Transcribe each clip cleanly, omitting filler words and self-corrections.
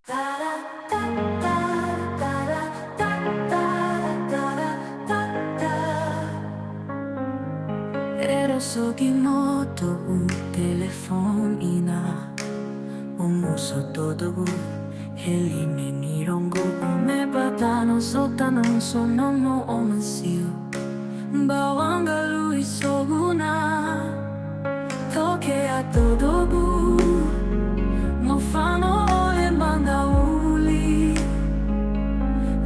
Ero sogimoto u telefon ina umuso todo u helime nirongo umepatano soltanto sono mo omasio bawanga lui soguna toke a todo bu no fano ole mangauli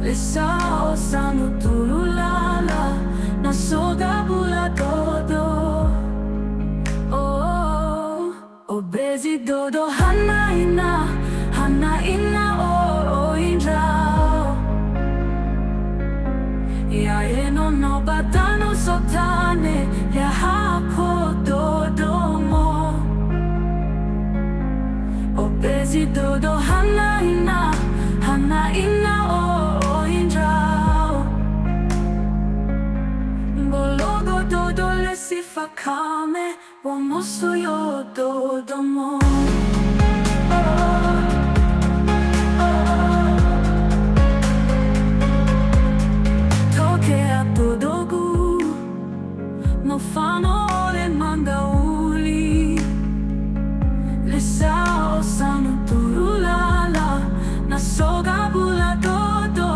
le sao sanno tululala na soga bula todo obezi dodo hana ina o indrao ya eno no batano sotane ya hapo dodo mo obezi dodo hana ina o indrao bologo dodo le si fa kame Wamoso yo dodo mo Toke a todo gu No fano le mangauli Le sao sanu turulala Na soga bula todo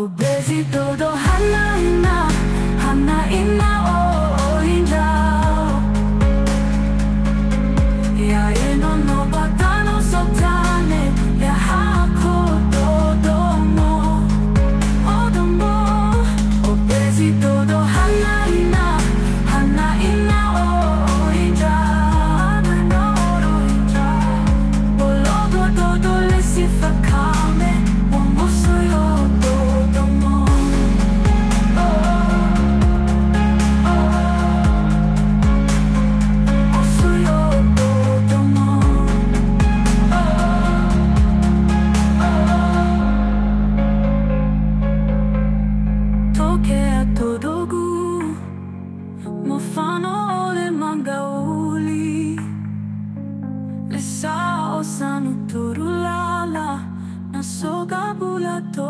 Obezi dodo hana ina o indrao ya eno no batano sotane ya hako todo mo obezi todo hana ina o indrao bologo todo le si fa kame wamoso yo todo mo Mofano le mangauli Le sao sanu turulala Na soga bula to